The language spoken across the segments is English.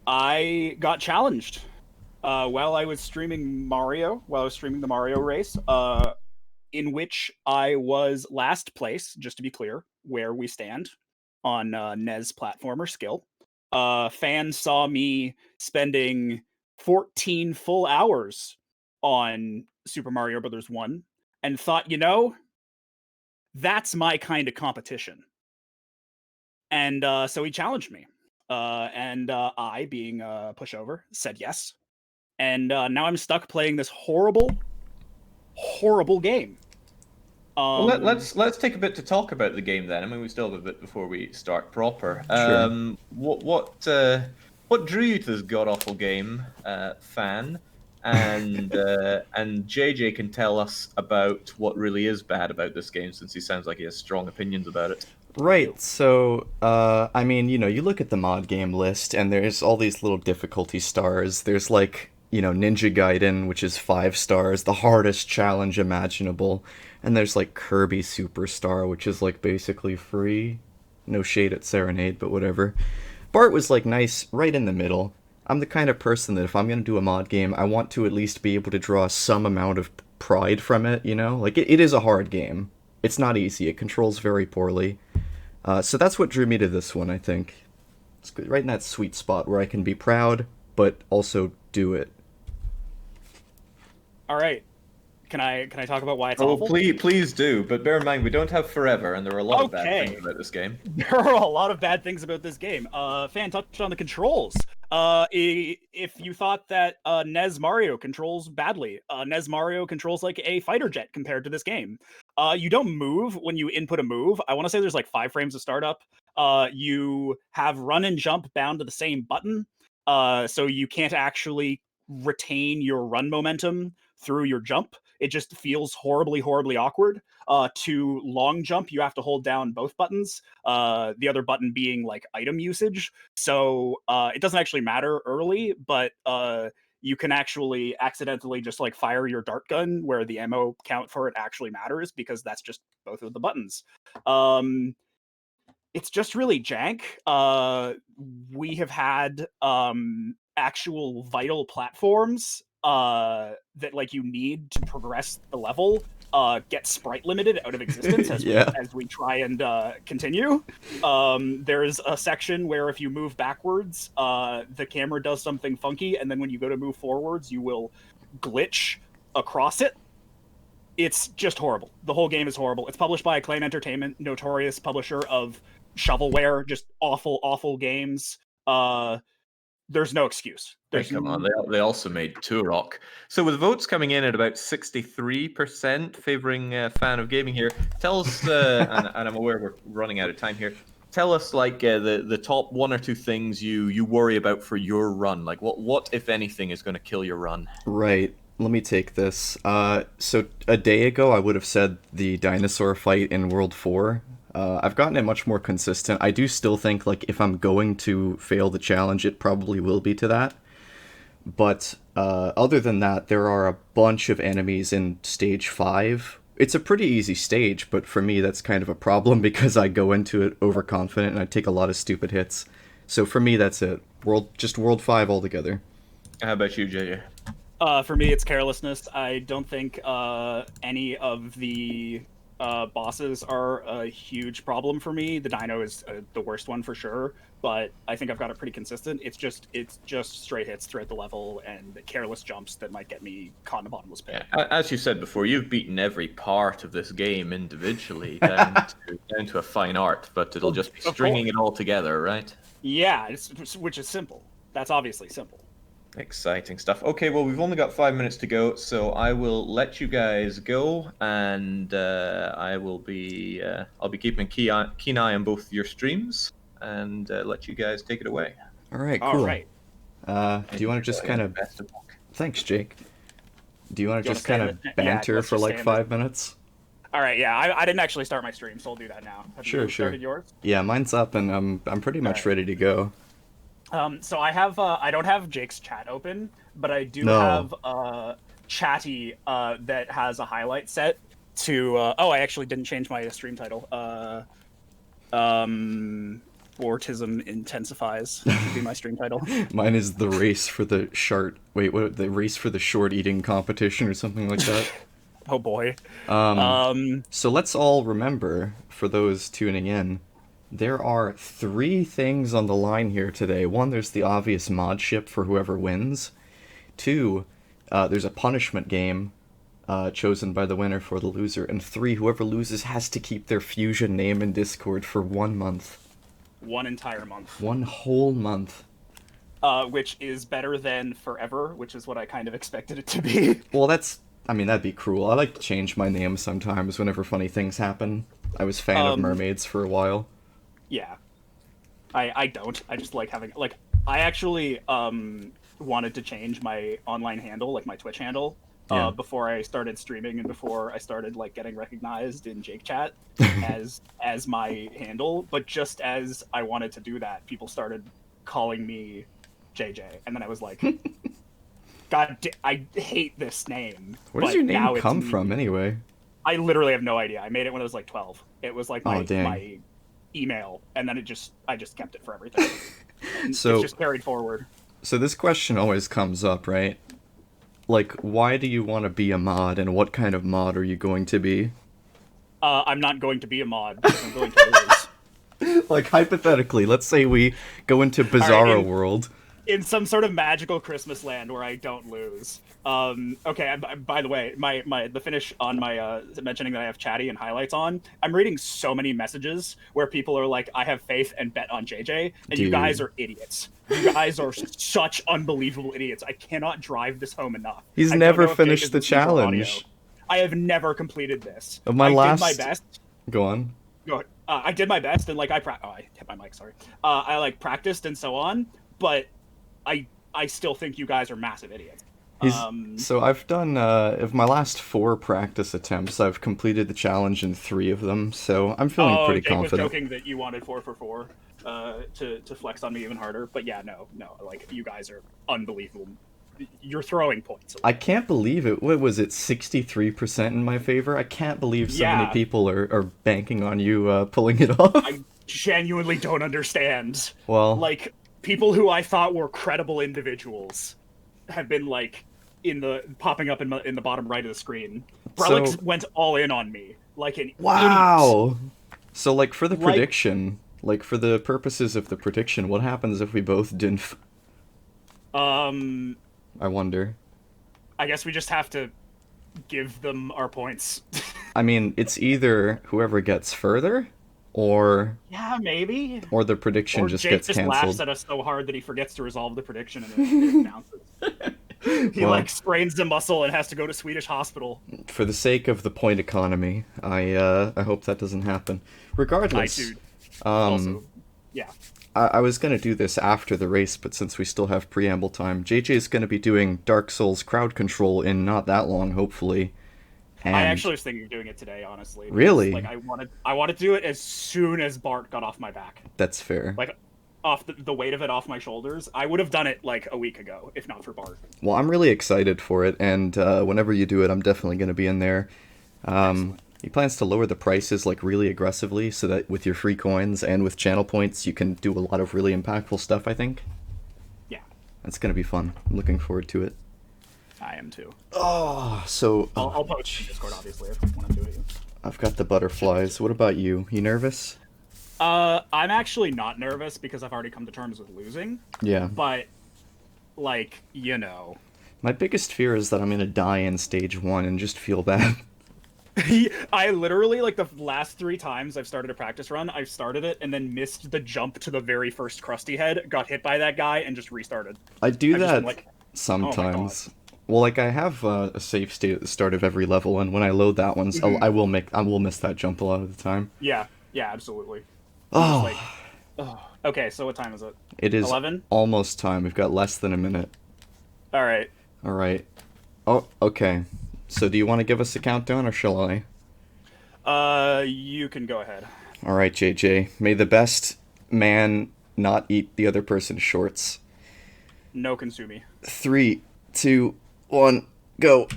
I got challenged while I was streaming Mario, while I was streaming the Mario race, in which I was last place, just to be clear, where we stand on NES platformer skill. Fans saw me spending 14 full hours on Super Mario Brothers 1 and thought, that's my kind of competition. And so he challenged me. And I, being a pushover, said yes. And now I'm stuck playing this horrible, horrible game. Well, let's take a bit to talk about the game then. I mean, we still have a bit before we start proper. Sure. What drew you to this god awful game, fan? And JJ can tell us about what really is bad about this game, since he sounds like he has strong opinions about it. Right, so, I mean, you look at the mod game list, and there's all these little difficulty stars. There's, like, Ninja Gaiden, which is 5 stars, the hardest challenge imaginable. And there's, like, Kirby Superstar, which is, like, basically free. No shade at Serenade, but whatever. Bart was, like, nice, right in the middle. I'm the kind of person that if I'm gonna do a mod game, I want to at least be able to draw some amount of pride from it, Like, it is a hard game. It's not easy, it controls very poorly. So that's what drew me to this one, I think. It's right in that sweet spot where I can be proud, but also do it. All right. Can I talk about why it's Oh, awful? please do. But bear in mind, we don't have forever, and there are a lot of bad Okay. things about this game. There are a lot of bad things about this game. Fan touched on the controls. If you thought that NES Mario controls badly, NES Mario controls like a fighter jet compared to this game. You don't move when you input a move. I want to say there's like 5 frames of startup. You have run and jump bound to the same button, so you can't actually retain your run momentum through your jump. It just feels horribly, horribly awkward. To long jump, you have to hold down both buttons. The other button being like item usage. So it doesn't actually matter early, but you can actually accidentally just like fire your dart gun where the ammo count for it actually matters because that's just both of the buttons. It's just really jank. We have had actual vital platforms that like you need to progress the level get sprite limited out of existence as Yeah. we try and continue. There's a section where if you move backwards, the camera does something funky, and then when you go to move forwards, you will glitch across it. It's just horrible. The whole game is horrible. It's published by Acclaim Entertainment, notorious publisher of shovelware, just awful, awful games. There's no excuse. Hey, come on, they also made Turok. So with votes coming in at about 63% favoring fan of gaming here, tell us, and I'm aware we're running out of time here, tell us like the top 1 or 2 things you worry about for your run. Like what if anything is going to kill your run? Right. Let me take this. So a day ago, I would have said the dinosaur fight in World 4. I've gotten it much more consistent. I do still think, like, if I'm going to fail the challenge, it probably will be to that. But other than that, there are a bunch of enemies in Stage 5. It's a pretty easy stage, but for me, that's kind of a problem because I go into it overconfident and I take a lot of stupid hits. So for me, that's it. Just World 5 altogether. How about you, JJ? For me, it's carelessness. I don't think any of the bosses are a huge problem for me. The dino is the worst one for sure, but I think I've got it pretty consistent. It's just straight hits throughout the level and careless jumps that might get me caught in a bottomless pit. Yeah, as you said before, you've beaten every part of this game individually down to a fine art, but it'll just be stringing it all together, right? Yeah, which is simple. That's obviously simple. Exciting stuff. Okay, well, we've only got 5 minutes to go, so I will let you guys go, and I'll be keeping a keen eye on both your streams, and let you guys take it away. All right, cool. All right. Do you want to just kind of... Best of luck. Thanks, Jake. Do you want to just kind of banter for like 5 minutes? All right, yeah. I didn't actually start my stream, so I'll do that now. Have you started yours? Yeah, mine's up, and I'm pretty much ready to go. So I have I don't have Jake's chat open, but I do have Chatty that has a highlight set to I actually didn't change my stream title. Bortism intensifies should be my stream title. Mine is the race for the short. Wait, what? The race for the short eating competition or something like that. Oh boy. So let's all remember, for those tuning in, there are 3 things on the line here today. 1, there's the obvious mod ship for whoever wins. 2, there's a punishment game chosen by the winner for the loser. And 3, whoever loses has to keep their Fusion name in Discord for 1 month. 1 entire month. 1 whole month. Which is better than forever, which is what I kind of expected it to be. Well, that'd be cruel. I like to change my name sometimes whenever funny things happen. I was a fan of mermaids for a while. Yeah. I don't. I just like having, like, I actually wanted to change my online handle, like my Twitch handle, before I started streaming and before I started, like, getting recognized in Jake Chat as my handle. But just as I wanted to do that, people started calling me JJ, and then I was like, I hate this name. Where does your name come from, anyway? I literally have no idea. I made it when I was like 12. It was like my email, and then I just kept it for everything. So it's just carried forward. So this question always comes up, right? Like, why do you want to be a mod, and what kind of mod are you going to be? I'm not going to be a mod, because I'm going to lose. Like, hypothetically, let's say we go into Bizarro World. In some sort of magical Christmas land where I don't lose. Okay, by the way, the finish on my mentioning that I have chatty and highlights on, I'm reading so many messages where people are like, I have faith and bet on JJ, and Dude. You guys are idiots. You guys are such unbelievable idiots. I cannot drive this home enough. He's never finished the challenge. I have never completed this. Of my last... did my best. Go on. I did my best, and like I hit my mic, sorry. I like practiced and so on, but I still think you guys are massive idiots. So I've done, of my last 4 practice attempts, I've completed the challenge in 3 of them, so I'm feeling pretty Jake confident. Was joking that you wanted 4 for 4 to flex on me even harder, but yeah, no, like, you guys are unbelievable. You're throwing points away. I can't believe it. What was it, 63% in my favor? I can't believe so many people are banking on you pulling it off. I genuinely don't understand. Well... Like... People who I thought were credible individuals have been like popping up in the bottom right of the screen. Brelix went all in on me like an idiot. So like for the prediction, like for the purposes of the prediction, what happens if we both didn't? I wonder. I guess we just have to give them our points. I mean, it's either whoever gets further. Or maybe. Or the prediction just gets canceled. Jake just laughs at us so hard that he forgets to resolve the prediction and it bounces. He like sprains the muscle and has to go to Swedish hospital. For the sake of the point economy, I hope that doesn't happen. Regardless, also, yeah. I was gonna do this after the race, but since we still have preamble time, JJ's gonna be doing Dark Souls crowd control in not that long, hopefully. And... I actually was thinking of doing it today, honestly. Really? Like I wanted to do it as soon as Bart got off my back. That's fair. Like, off the weight of it off my shoulders. I would have done it like a week ago, if not for Bart. Well, I'm really excited for it, and whenever you do it, I'm definitely going to be in there. He plans to lower the prices like really aggressively, so that with your free coins and with channel points, you can do a lot of really impactful stuff, I think. Yeah. That's going to be fun. I'm looking forward to it. I am too. Oh, so... I'll post in Discord, obviously, if you want to do it. I've got the butterflies. What about you? You nervous? I'm actually not nervous because I've already come to terms with losing. Yeah. But, like, you know. My biggest fear is that I'm going to die in stage 1 and just feel bad. I literally, like, the last 3 times I've started a practice run, I've started it and then missed the jump to the very first Krusty Head, got hit by that guy, and just restarted. I do that sometimes. Well, like, I have a save state at the start of every level, and when I load that one, I will miss that jump a lot of the time. Yeah, absolutely. Oh. Okay, so what time is it? It is 11? Almost time. We've got less than a minute. All right. Oh, okay. So do you want to give us a countdown, or shall I? You can go ahead. All right, JJ. May the best man not eat the other person's shorts. No consumi. 3, 2, 1, go.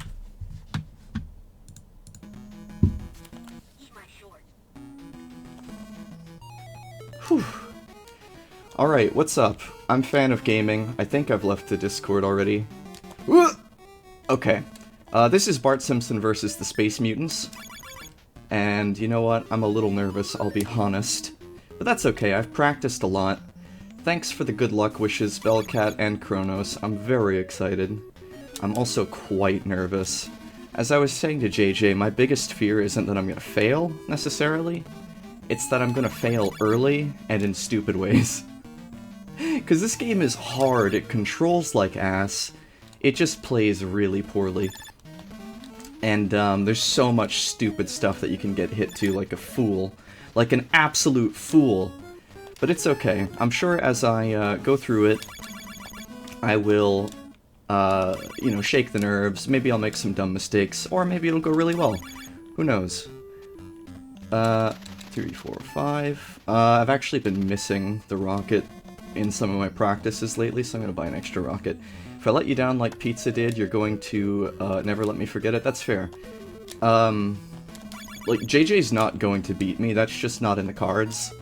Whew. Alright, what's up? I'm Fan of Gaming. I think I've left the Discord already. Okay. This is Bart Simpson versus the Space Mutants. And you know what? I'm a little nervous, I'll be honest. But that's okay, I've practiced a lot. Thanks for the good luck wishes, Bellcat and Kronos. I'm very excited. I'm also quite nervous. As I was saying to JJ, my biggest fear isn't that I'm gonna fail, necessarily. It's that I'm gonna fail early, and in stupid ways. Because this game is hard, it controls like ass, it just plays really poorly. And there's so much stupid stuff that you can get hit to like a fool. Like an absolute fool. But it's okay. I'm sure as I go through it, I will, you know, shake the nerves. Maybe I'll make some dumb mistakes, or maybe it'll go really well. Who knows? 3, 4, 5. I've actually been missing the rocket in some of my practices lately, so I'm gonna buy an extra rocket. If I let you down like Pizza did, you're going to never let me forget it. That's fair. Like, JJ's not going to beat me. That's just not in the cards.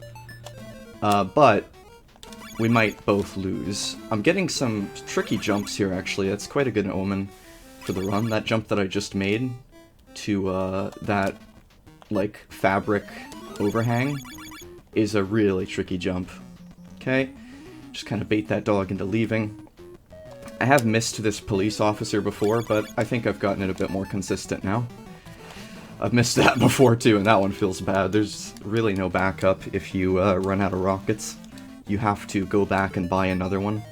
But we might both lose. I'm getting some tricky jumps here, actually. That's quite a good omen for the run. That jump that I just made to that, like, fabric overhang is a really tricky jump. Okay? Just kind of bait that dog into leaving. I have missed this police officer before, but I think I've gotten it a bit more consistent now. I've missed that before too, and that one feels bad. There's really no backup if you run out of rockets. You have to go back and buy another one.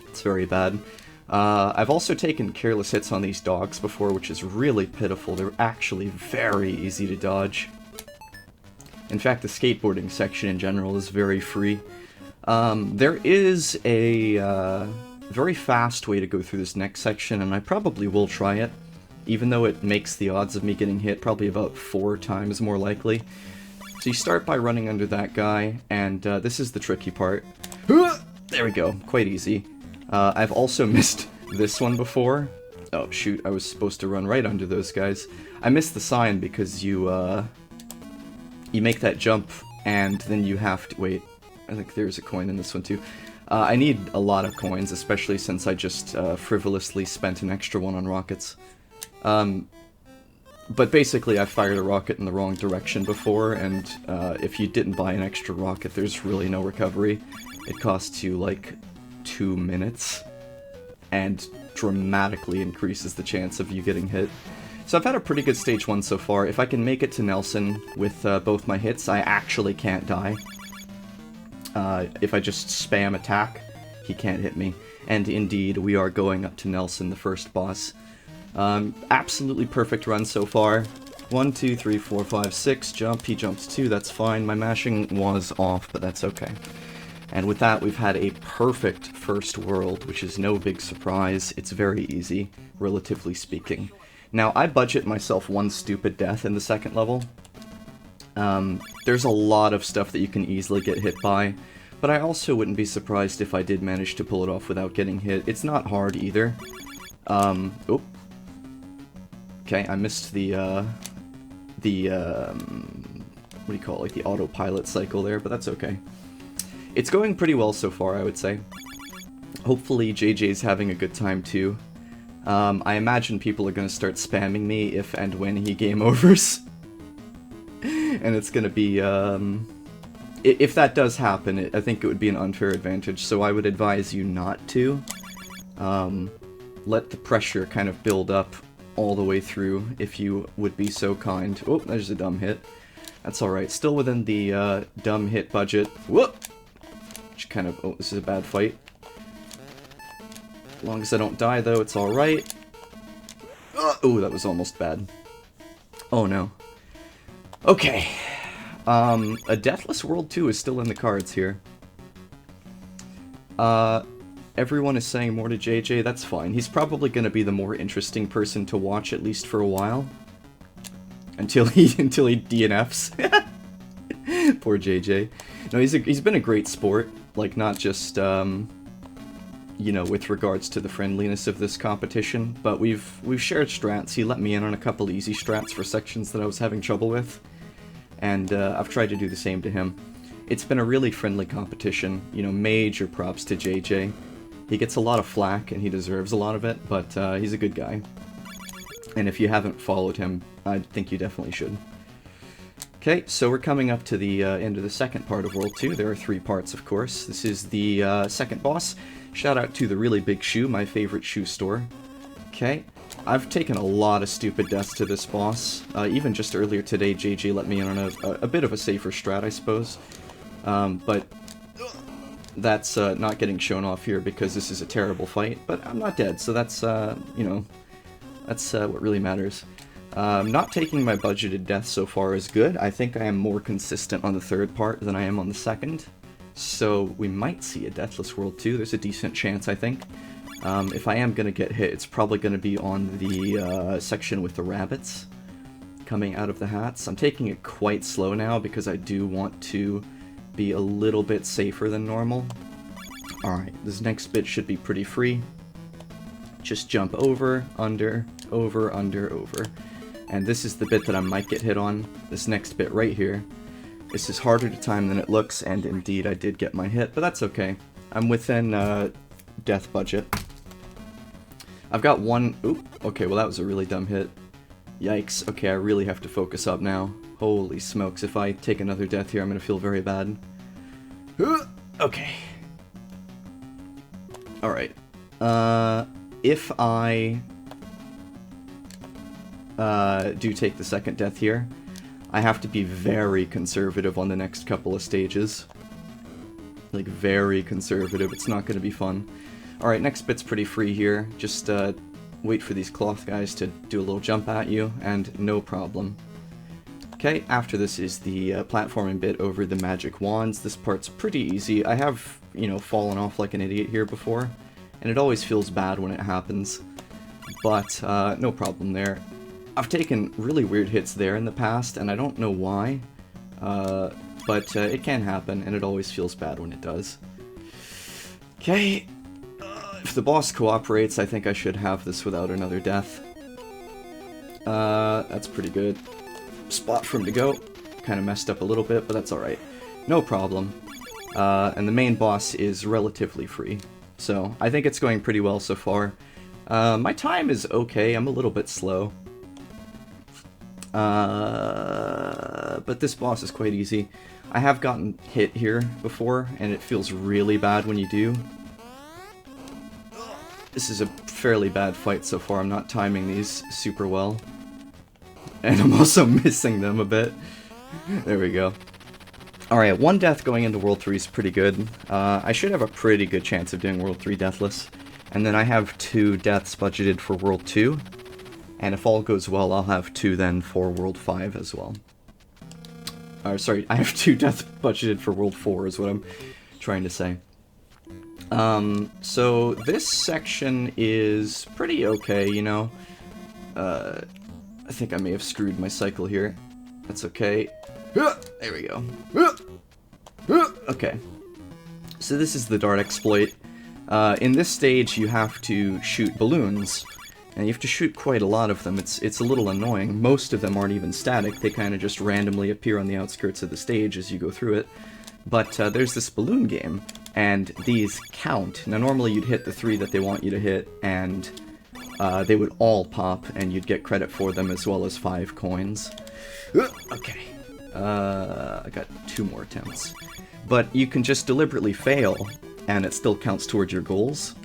It's very bad. I've also taken careless hits on these dogs before, which is really pitiful. They're actually very easy to dodge. In fact, the skateboarding section in general is very free. There is a very fast way to go through this next section, and I probably will try it, even though it makes the odds of me getting hit probably about 4 times more likely. So you start by running under that guy, and this is the tricky part. There we go, quite easy. I've also missed this one before. Oh shoot, I was supposed to run right under those guys. I missed the sign because you make that jump, and then you have to... Wait, I think there's a coin in this one too. I need a lot of coins, especially since I just frivolously spent an extra one on rockets. But basically I fired a rocket in the wrong direction before, and if you didn't buy an extra rocket, there's really no recovery. It costs you like 2 minutes, and dramatically increases the chance of you getting hit. So I've had a pretty good stage 1 so far. If I can make it to Nelson with both my hits, I actually can't die. If I just spam attack, he can't hit me. And indeed, we are going up to Nelson, the first boss. Absolutely perfect run so far. 1, 2, 3, 4, 5, 6, jump, he jumps 2, that's fine. My mashing was off, but that's okay. And with that, we've had a perfect first world, which is no big surprise. It's very easy, relatively speaking. Now, I budget myself 1 stupid death in the second level. There's a lot of stuff that you can easily get hit by, but I also wouldn't be surprised if I did manage to pull it off without getting hit. It's not hard either. Oh. Okay, I missed the, what do you call it, like the autopilot cycle there, but that's okay. It's going pretty well so far, I would say. Hopefully JJ's having a good time too. I imagine people are going to start spamming me if and when he game overs. And it's going to be, if that does happen, I think it would be an unfair advantage, so I would advise you not to. Let the pressure kind of build up all the way through, if you would be so kind. Oh, there's a dumb hit. That's alright. Still within the dumb hit budget. Whoop! Which kind of... Oh, this is a bad fight. As long as I don't die, though, it's alright. Oh, that was almost bad. Oh, no. Okay. A Deathless World 2 is still in the cards here. Everyone is saying more to JJ, that's fine. He's probably going to be the more interesting person to watch, at least for a while. Until he DNFs. Poor JJ. No, he's been a great sport. Like, not just, you know, with regards to the friendliness of this competition, but we've shared strats. He let me in on a couple easy strats for sections that I was having trouble with. And I've tried to do the same to him. It's been a really friendly competition. You know, major props to JJ. He gets a lot of flack, and he deserves a lot of it, but he's a good guy. And if you haven't followed him, I think you definitely should. Okay, so we're coming up to the end of the second part of World 2. There are 3 parts, of course. This is the second boss. Shout out to the Really Big Shoe, my favorite shoe store. Okay, I've taken a lot of stupid deaths to this boss. Even just earlier today, JJ let me in on a bit of a safer strat, I suppose. But that's not getting shown off here because this is a terrible fight. But I'm not dead, so that's, you know, that's what really matters. Not taking my budgeted deaths so far is good. I think I am more consistent on the third part than I am on the second. So we might see a Deathless World 2. There's a decent chance, I think. If I am going to get hit, it's probably going to be on the section with the rabbits coming out of the hats. I'm taking it quite slow now because I do want to be a little bit safer than normal. Alright, this next bit should be pretty free. Just jump over, under, over, under, over. And this is the bit that I might get hit on, this next bit right here. This is harder to time than it looks, and indeed I did get my hit, but that's okay. I'm within death budget. I've got one... Oop, okay, well that was a really dumb hit. Yikes, okay, I really have to focus up now. Holy smokes, if I take another death here, I'm gonna feel very bad. Okay. Alright. If I... do take the second death here, I have to be very conservative on the next couple of stages. Like, very conservative. It's not going to be fun. Alright, next bit's pretty free here. Just wait for these cloth guys to do a little jump at you, and no problem. Okay, after this is the platforming bit over the magic wands. This part's pretty easy. I have, you know, fallen off like an idiot here before, and it always feels bad when it happens. But, no problem there. I've taken really weird hits there in the past, and I don't know why, but it can happen, and it always feels bad when it does. Okay, if the boss cooperates, I think I should have this without another death. That's pretty good. Spot for him to go. Kind of messed up a little bit, but that's alright. No problem. And the main boss is relatively free, so I think it's going pretty well so far. My time is okay, I'm a little bit slow. But this boss is quite easy. I have gotten hit here before, and it feels really bad when you do. This is a fairly bad fight so far. I'm not timing these super well. And I'm also missing them a bit. There we go. Alright, 1 death going into World 3 is pretty good. I should have a pretty good chance of doing World 3 deathless. And then I have 2 deaths budgeted for World 2. And if all goes well, I'll have 2 then for World 5 as well. Sorry, I have 2 deaths budgeted for World 4 is what I'm trying to say. So this section is pretty okay, you know. I think I may have screwed my cycle here. That's okay. There we go. Okay. So this is the dart exploit. In this stage, you have to shoot balloons. And you have to shoot quite a lot of them. It's a little annoying. Most of them aren't even static. They kind of just randomly appear on the outskirts of the stage as you go through it. But there's this balloon game, and these count. Now normally you'd hit the 3 that they want you to hit, and they would all pop, and you'd get credit for them as well as 5 coins. Okay. I got 2 more attempts. But you can just deliberately fail, and it still counts towards your goals.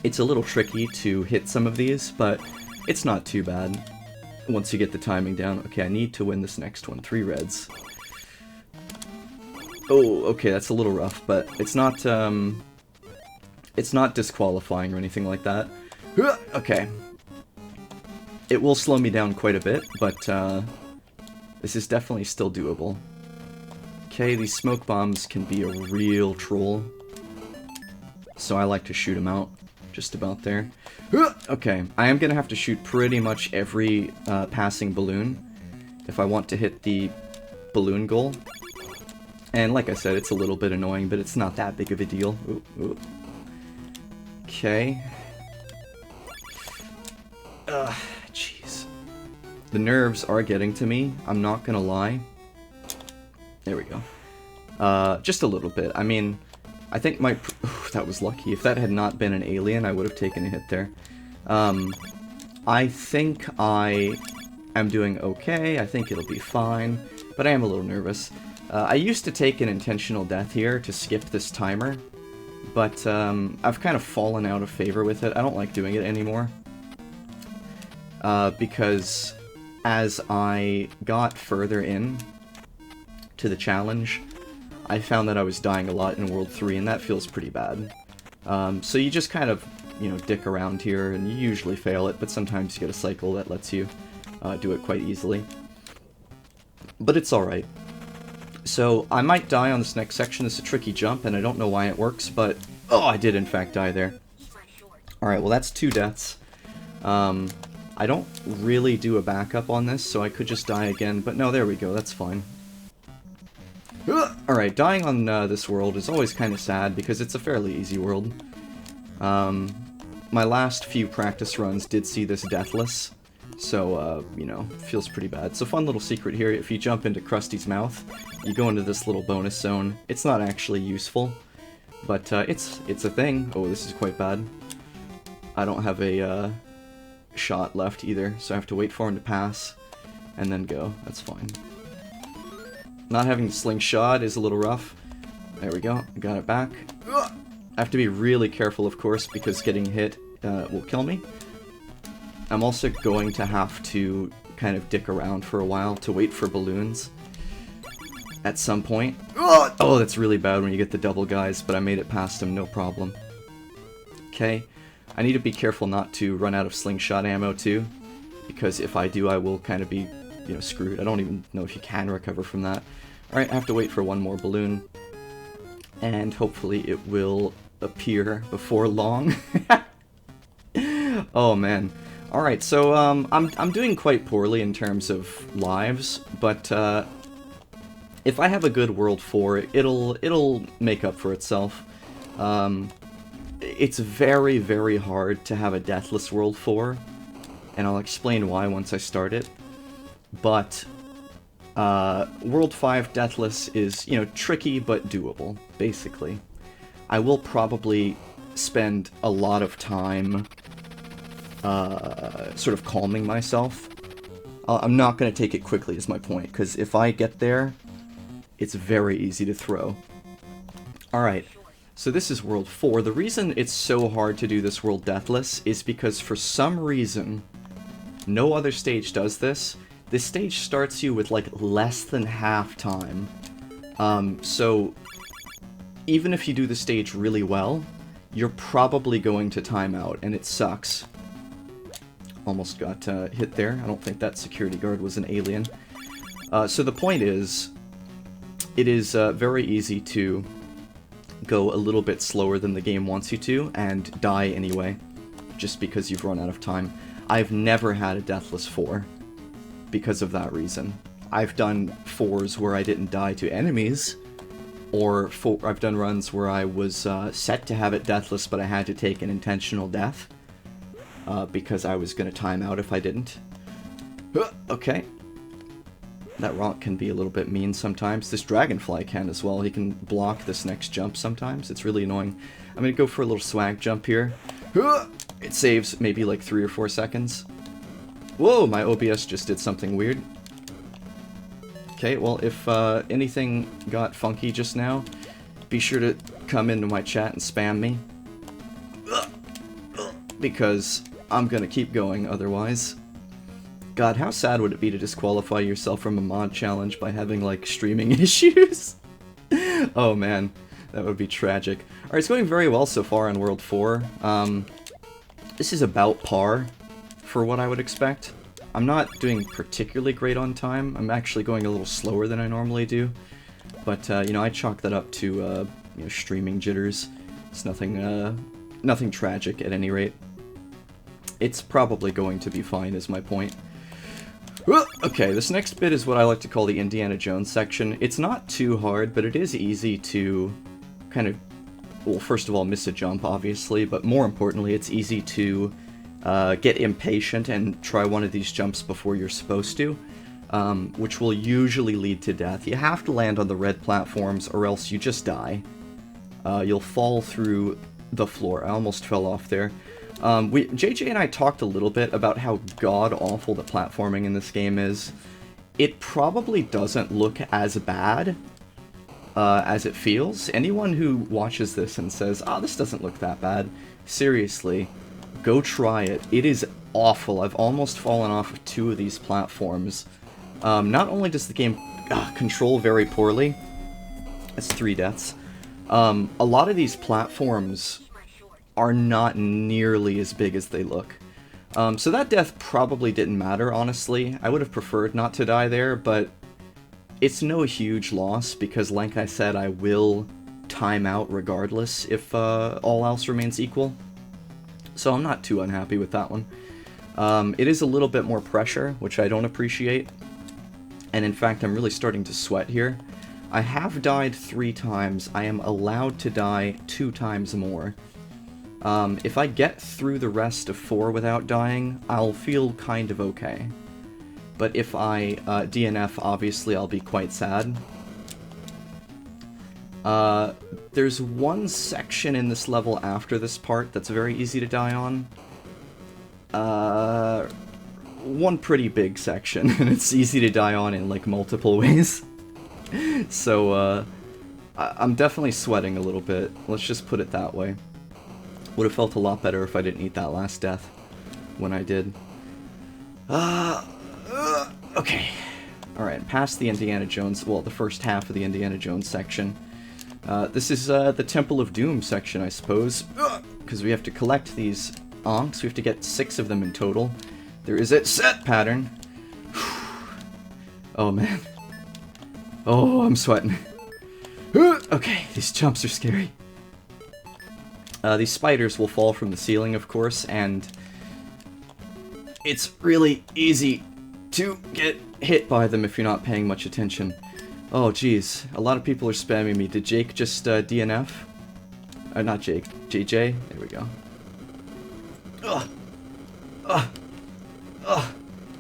It's a little tricky to hit some of these, but it's not too bad once you get the timing down. Okay, I need to win this next one. 3 reds. Oh, okay, that's a little rough, but it's not disqualifying or anything like that. Okay. It will slow me down quite a bit, but this is definitely still doable. Okay, these smoke bombs can be a real troll, so I like to shoot them out. Just about there. Okay, I am gonna have to shoot pretty much every passing balloon if I want to hit the balloon goal. And like I said, it's a little bit annoying, but it's not that big of a deal. Ooh, ooh. Okay. Jeez. The nerves are getting to me, I'm not gonna lie. There we go. Just a little bit. I mean, I think my... Ooh, that was lucky. If that had not been an alien, I would have taken a hit there. I think I am doing okay. I think it'll be fine, but I am a little nervous. I used to take an intentional death here to skip this timer, but I've kind of fallen out of favor with it. I don't like doing it anymore. Because as I got further in to the challenge, I found that I was dying a lot in World 3, and that feels pretty bad. So you just kind of, you know, dick around here, and you usually fail it, but sometimes you get a cycle that lets you do it quite easily. But it's alright. So I might die on this next section. It's a tricky jump, and I don't know why it works, but... Oh, I did in fact die there. Alright, well that's 2 deaths. I don't really do a backup on this, so I could just die again, but no, there we go, that's fine. Alright, dying on this world is always kind of sad, because it's a fairly easy world. My last few practice runs did see this deathless, so, you know, feels pretty bad. So fun little secret here, if you jump into Krusty's mouth, you go into this little bonus zone. It's not actually useful, but it's a thing. Oh, this is quite bad. I don't have a shot left either, so I have to wait for him to pass, and then go. That's fine. Not having the slingshot is a little rough. There we go, got it back. I have to be really careful, of course, because getting hit will kill me. I'm also going to have to kind of dick around for a while to wait for balloons at some point. Oh, that's really bad when you get the double guys, but I made it past him, no problem. Okay, I need to be careful not to run out of slingshot ammo too, because if I do, I will kind of be, you know, screwed. I don't even know if you can recover from that. Alright, I have to wait for one more balloon, and hopefully it will appear before long. Oh man. Alright, so I'm doing quite poorly in terms of lives, but if I have a good World 4, it'll make up for itself. It's very, very hard to have a deathless World 4, and I'll explain why once I start it. But World 5 deathless is, you know, tricky but doable, basically. I will probably spend a lot of time sort of calming myself. I'm not going to take it quickly is my point, because if I get there, it's very easy to throw. Alright, so this is World 4. The reason it's so hard to do this World Deathless is because for some reason, no other stage does this. This stage starts you with like less than half time. So even if you do the stage really well, you're probably going to time out, and it sucks. Almost got hit there. I don't think that security guard was an alien. So the point is, it is very easy to go a little bit slower than the game wants you to, and die anyway, just because you've run out of time. I've never had a Deathless 4 because of that reason. I've done 4s where I didn't die to enemies, or I've done runs where I was set to have it Deathless, but I had to take an intentional death, because I was going to time out if I didn't. Okay. That rock can be a little bit mean sometimes. This dragonfly can as well. He can block this next jump sometimes. It's really annoying. I'm going to go for a little swag jump here. It saves maybe like 3 or 4 seconds. Whoa, my OBS just did something weird. Okay, well, if anything got funky just now, be sure to come into my chat and spam me. Because I'm gonna keep going otherwise. God, how sad would it be to disqualify yourself from a mod challenge by having, like, streaming issues? Oh man, that would be tragic. Alright, it's going very well so far in World 4. This is about par for what I would expect. I'm not doing particularly great on time. I'm actually going a little slower than I normally do. But, you know, I chalk that up to, you know, streaming jitters. It's nothing, nothing tragic at any rate. It's probably going to be fine, is my point. Okay, this next bit is what I like to call the Indiana Jones section. It's not too hard, but it is easy to kind of, well, first of all, miss a jump, obviously, but more importantly, it's easy to get impatient and try one of these jumps before you're supposed to. which will usually lead to death. You have to land on the red platforms or else you just die. You'll fall through the floor. I almost fell off there. JJ and I talked a little bit about how god-awful the platforming in this game is. It probably doesn't look as bad as it feels. Anyone who watches this and says, "Ah, this doesn't look that bad," seriously, go try it. It is awful. I've almost fallen off of 2 of these platforms. Not only does the game control very poorly, it's 3 deaths, a lot of these platforms are not nearly as big as they look. So that death probably didn't matter, honestly. I would have preferred not to die there, but it's no huge loss, because like I said, I will time out regardless if all else remains equal. So I'm not too unhappy with that one. It is a little bit more pressure, which I don't appreciate. And in fact, I'm really starting to sweat here. I have died 3 times. I am allowed to die 2 times more. If I get through the rest of 4 without dying, I'll feel kind of okay. But if I DNF, obviously I'll be quite sad. There's one section in this level after this part that's very easy to die on. One pretty big section, and it's easy to die on in, like, multiple ways. So, I'm definitely sweating a little bit. Let's just put it that way. Would have felt a lot better if I didn't eat that last death when I did. Okay. Alright, past the Indiana Jones, well, the first half of the Indiana Jones section. This is the Temple of Doom section, I suppose, because we have to collect these onks. We have to get 6 of them in total. There is a set pattern. Oh, man. Oh, I'm sweating. Okay, these jumps are scary. These spiders will fall from the ceiling, of course, and it's really easy to get hit by them if you're not paying much attention. Oh, geez. A lot of people are spamming me. Did Jake just DNF? Not Jake. JJ? There we go. Ugh. Ugh. Ugh.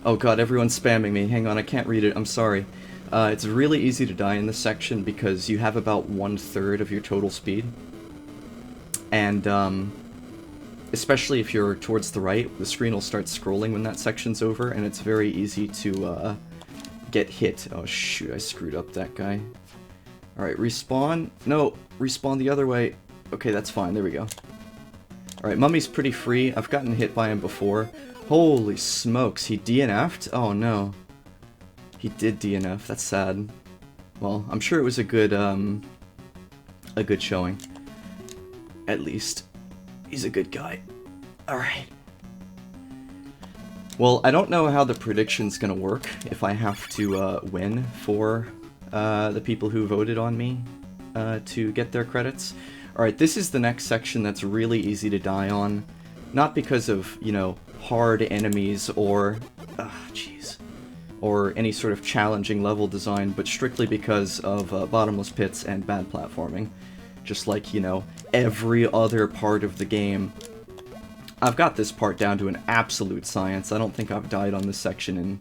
Oh god, everyone's spamming me. Hang on, I can't read it. I'm sorry. It's really easy to die in this section because you have about 1/3 of your total speed. And, especially if you're towards the right, the screen will start scrolling when that section's over, and it's very easy to, get hit. Oh shoot, I screwed up that guy. Alright, respawn. No, respawn the other way. Okay, that's fine, there we go. Alright, Mummy's pretty free. I've gotten hit by him before. Holy smokes, he DNF'd? Oh no. He did DNF, that's sad. Well, I'm sure it was a good showing. At least. He's a good guy. Alright. Well, I don't know how the prediction's gonna work if I have to win for the people who voted on me to get their credits. Alright, this is the next section that's really easy to die on. Not because of, you know, hard enemies or... jeez. Or any sort of challenging level design, but strictly because of bottomless pits and bad platforming. Just like, you know, every other part of the game. I've got this part down to an absolute science. I don't think I've died on this section in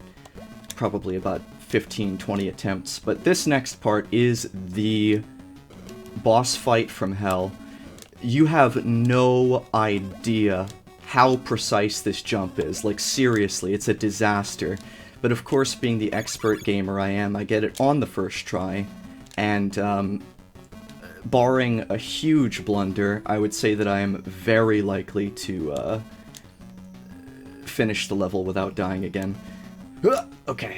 probably about 15-20 attempts. But this next part is the boss fight from hell. You have no idea how precise this jump is. Like, seriously, it's a disaster. But of course, being the expert gamer I am, I get it on the first try. And, barring a huge blunder, I would say that I am very likely to finish the level without dying again. Okay.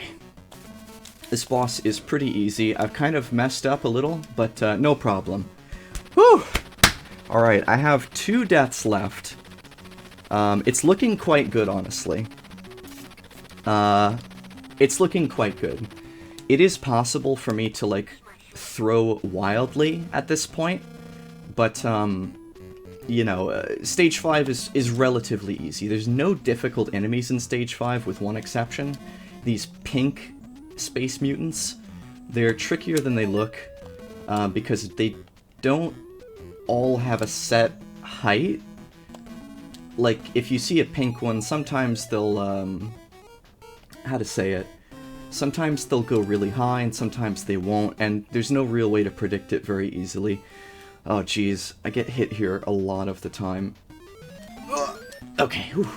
This boss is pretty easy. I've kind of messed up a little, but no problem. Whew! Alright, I have 2 deaths left. It's looking quite good, honestly. It's looking quite good. It is possible for me to, like, throw wildly at this point, but, you know, Stage 5 is relatively easy. There's no difficult enemies in Stage 5, with one exception. These pink Space Mutants, they're trickier than they look, because they don't all have a set height. Like, if you see a pink one, sometimes they'll, how to say it? Sometimes they'll go really high, and sometimes they won't, and there's no real way to predict it very easily. Oh, jeez. I get hit here a lot of the time. Okay, whew.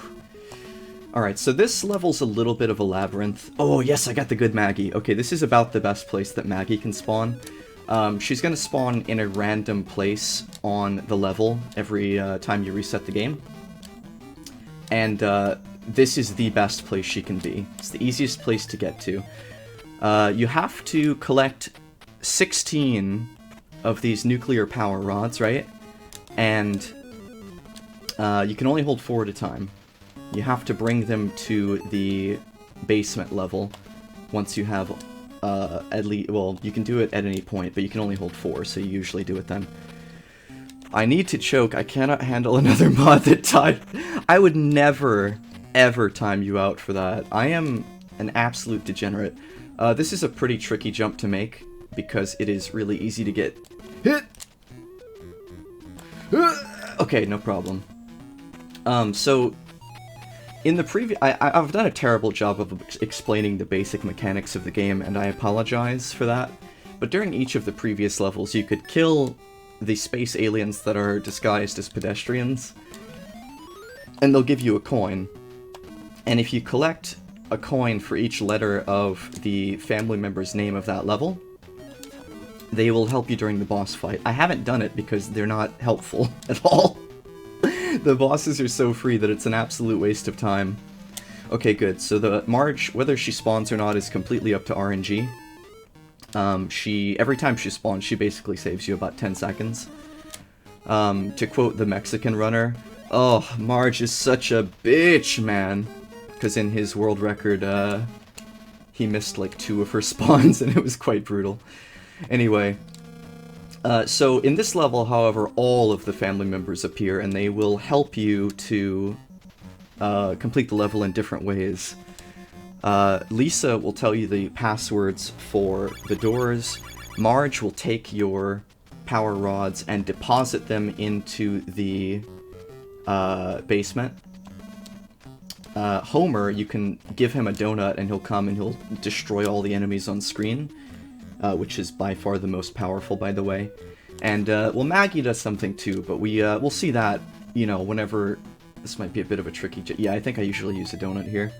Alright, so this level's a little bit of a labyrinth. Oh, yes, I got the good Maggie. Okay, this is about the best place that Maggie can spawn. She's gonna spawn in a random place on the level every time you reset the game. And this is the best place she can be. It's the easiest place to get to. You have to collect 16 of these nuclear power rods, right? And you can only hold 4 at a time. You have to bring them to the basement level once you have at least, well, you can do it at any point, but you can only hold 4, so you usually do it then. I need to choke. I cannot handle another mod that died. I would never, ever time you out for that. I am an absolute degenerate. This is a pretty tricky jump to make, because it is really easy to get hit. Okay, no problem. So in the previous, I've done a terrible job of explaining the basic mechanics of the game, and I apologize for that. But during each of the previous levels, you could kill the space aliens that are disguised as pedestrians, and they'll give you a coin. And if you collect a coin for each letter of the family member's name of that level, they will help you during the boss fight. I haven't done it because they're not helpful at all. The bosses are so free that it's an absolute waste of time. Okay, good. So the Marge, whether she spawns or not, is completely up to RNG. Every time she spawns, she basically saves you about 10 seconds. To quote the Mexican runner, oh, Marge is such a bitch, man. Because in his world record, he missed like 2 of her spawns, and it was quite brutal. Anyway, so in this level, however, all of the family members appear, and they will help you to complete the level in different ways. Lisa will tell you the passwords for the doors. Marge will take your power rods and deposit them into the basement. Homer, you can give him a donut and he'll come and he'll destroy all the enemies on screen, which is by far the most powerful, by the way. And, well, Maggie does something too, but we'll see that, you know, whenever... This might be a bit of a tricky... Yeah, I think I usually use a donut here.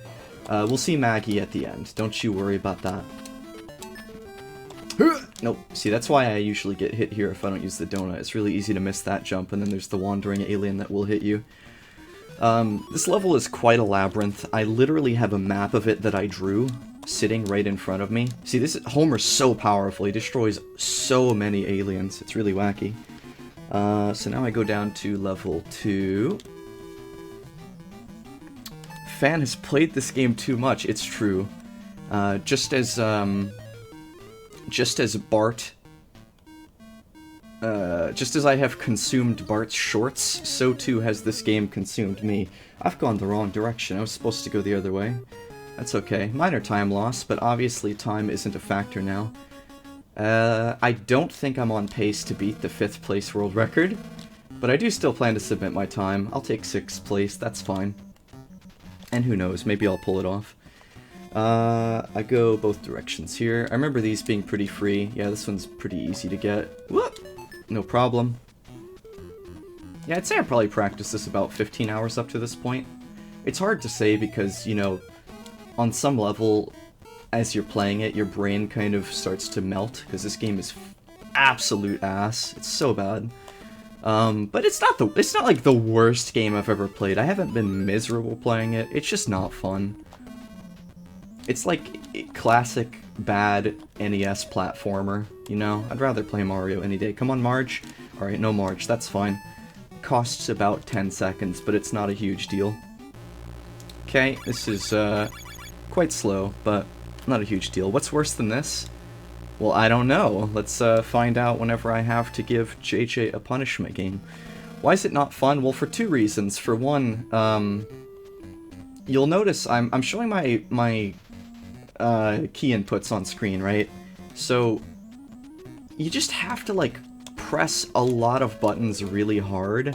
We'll see Maggie at the end. Don't you worry about that. Nope. See, that's why I usually get hit here if I don't use the donut. It's really easy to miss that jump, and then there's the wandering alien that will hit you. This level is quite a labyrinth. I literally have a map of it that I drew sitting right in front of me. See, Homer's so powerful. He destroys so many aliens. It's really wacky. So now I go down to level 2. Fan has played this game too much. It's true. Just as Bart... just as I have consumed Bart's shorts, so too has this game consumed me. I've gone the wrong direction. I was supposed to go the other way. That's okay. Minor time loss, but obviously time isn't a factor now. I don't think I'm on pace to beat the 5th place world record, but I do still plan to submit my time. I'll take 6th place, that's fine. And who knows, maybe I'll pull it off. I go both directions here. I remember these being pretty free. Yeah, this one's pretty easy to get. Whoop! No problem. Yeah, I'd say I probably practiced this about 15 hours up to this point. It's hard to say because, you know, on some level, as you're playing it, your brain kind of starts to melt, because this game is absolute ass. It's so bad. But it's not like the worst game I've ever played. I haven't been miserable playing it. It's just not fun. It's like classic bad NES platformer, you know? I'd rather play Mario any day. Come on, Marge. Alright, no Marge, that's fine. Costs about 10 seconds, but it's not a huge deal. Okay, this is quite slow, but not a huge deal. What's worse than this? Well, I don't know. Let's find out whenever I have to give JJ a punishment game. Why is it not fun? Well, for 2 reasons. For one, you'll notice I'm showing my key inputs on screen, right? So you just have to like press a lot of buttons really hard,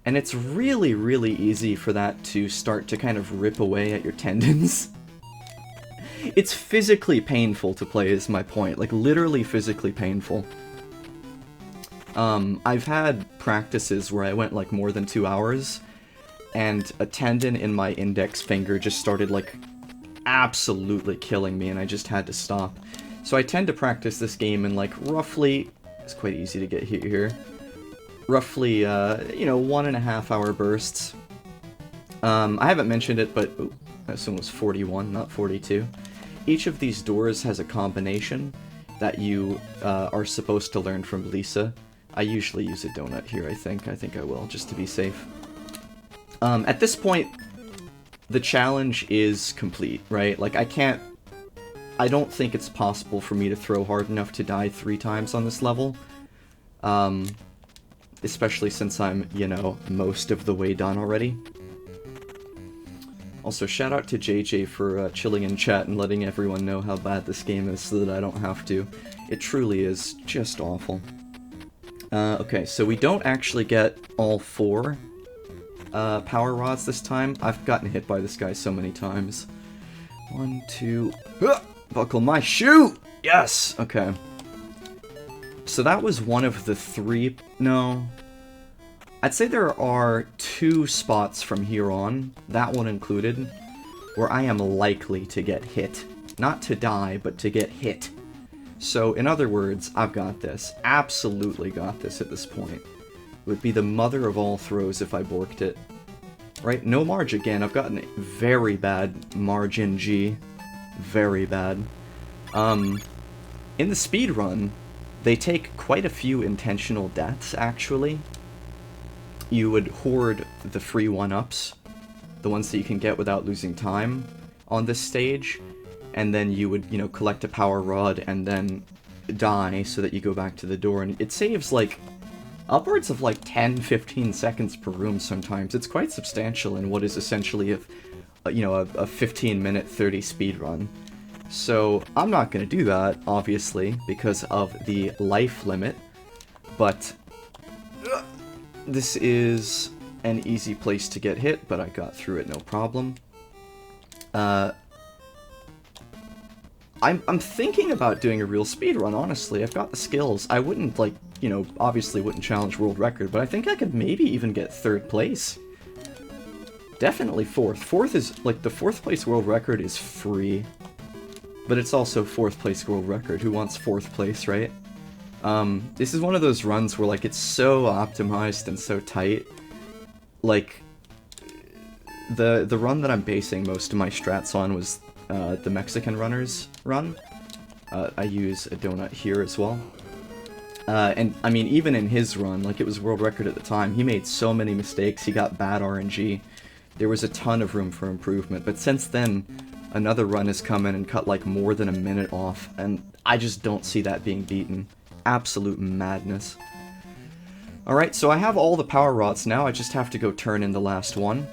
and it's really, really easy for that to start to kind of rip away at your tendons. it's physically painful to play is my point. Like, literally physically painful. I've had practices where I went, like, more than 2 hours, and a tendon in my index finger just started, like, absolutely killing me, and I just had to stop. So I tend to practice this game in, like, roughly... It's quite easy to get here. Roughly, 1.5 hour bursts. I haven't mentioned it, but... Ooh, this one was 41, not 42. Each of these doors has a combination that you are supposed to learn from Lisa. I usually use a donut here, I think. I think I will, just to be safe. At this point, the challenge is complete, right? Like, I don't think it's possible for me to throw hard enough to die 3 times on this level. Especially since I'm, most of the way done already. Also, shout out to JJ for chilling in chat and letting everyone know how bad this game is so that I don't have to. It truly is just awful. Okay, so we don't actually get all 4 power rods this time. I've gotten hit by this guy so many times. 1, 2... Buckle my shoe! Yes! Okay. So that was one of the 3... No. I'd say there are 2 spots from here on, that one included, where I am likely to get hit. Not to die, but to get hit. So, in other words, I've got this. Absolutely got this at this point. It would be the mother of all throws if I borked it. Right, no Marge again. I've gotten very bad Marge in G. Very bad. In the speedrun, they take quite a few intentional deaths, actually. You would hoard the free 1-ups, the ones that you can get without losing time on this stage, and then you would, collect a power rod and then die so that you go back to the door, and it saves, like, upwards of, like, 10-15 seconds per room sometimes. It's quite substantial in what is essentially a 15-minute 30 speedrun. So, I'm not going to do that, obviously, because of the life limit, but this is an easy place to get hit, but I got through it no problem. I'm thinking about doing a real speedrun, honestly. I've got the skills. I wouldn't, like, obviously wouldn't challenge world record, but I think I could maybe even get 3rd place. Definitely 4th. 4th is, like, the 4th place world record is free. But it's also 4th place world record. Who wants 4th place, right? This is one of those runs where, like, it's so optimized and so tight. Like, the run that I'm basing most of my strats on was the Mexican runner's run. I use a donut here as well. And, I mean, even in his run, like, it was world record at the time, he made so many mistakes, he got bad RNG. There was a ton of room for improvement, but since then, another run has come in and cut, like, more than a minute off, and I just don't see that being beaten. Absolute madness. Alright, so I have all the power rods now, I just have to go turn in the last one.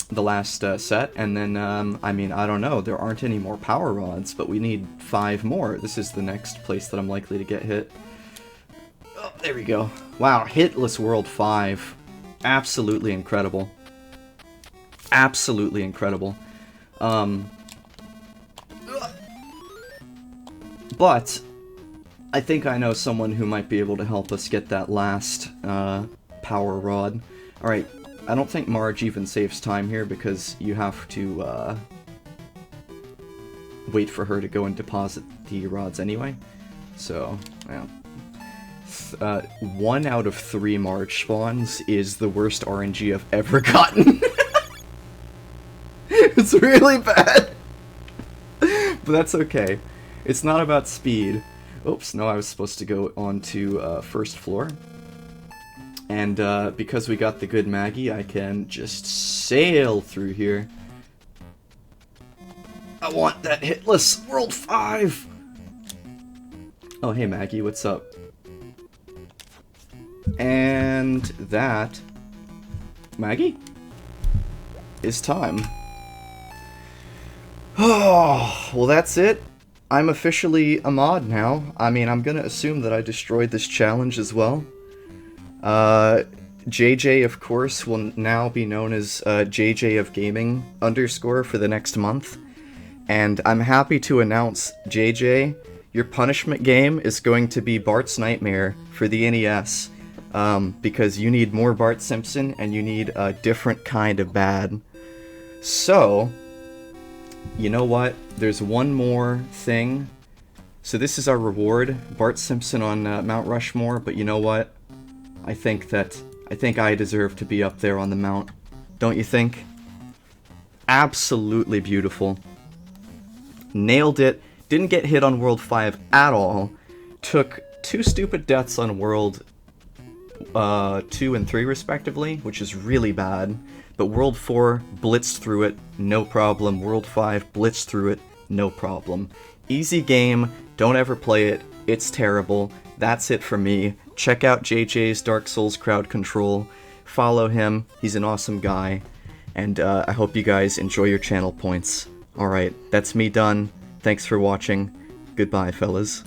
The last set, and then, I mean, I don't know, there aren't any more power rods, but we need 5 more. This is the next place that I'm likely to get hit. Oh, there we go. Wow, Hitless World 5. Absolutely incredible. Absolutely incredible. But I think I know someone who might be able to help us get that last power rod. Alright, I don't think Marge even saves time here because you have to wait for her to go and deposit the rods anyway. So, well, 1 out of 3 Marge spawns is the worst RNG I've ever gotten. It's really bad. But that's okay. It's not about speed. Oops, no, I was supposed to go on to 1st floor. And because we got the good Maggie, I can just sail through here. I want that Hitless World 5! Oh, hey Maggie, what's up? And that, Maggie, is time. Oh, well that's it. I'm officially a mod now. I mean, I'm gonna assume that I destroyed this challenge as well. JJ, of course, will now be known as JJ of Gaming _ for the next month. And I'm happy to announce, JJ, your punishment game is going to be Bart's Nightmare for the NES. Because you need more Bart Simpson and you need a different kind of bad. So, you know what? There's one more thing. So this is our reward, Bart Simpson on Mount Rushmore, but you know what? I think I deserve to be up there on the mount. Don't you think? Absolutely beautiful. Nailed it. Didn't get hit on World 5 at all. Took 2 stupid deaths on World 2 and 3 respectively, which is really bad. But World 4 blitzed through it, no problem. World 5 blitzed through it, no problem. Easy game, don't ever play it, it's terrible. That's it for me. Check out JJ's Dark Souls crowd control. Follow him, he's an awesome guy. And I hope you guys enjoy your channel points. Alright, that's me done. Thanks for watching. Goodbye, fellas.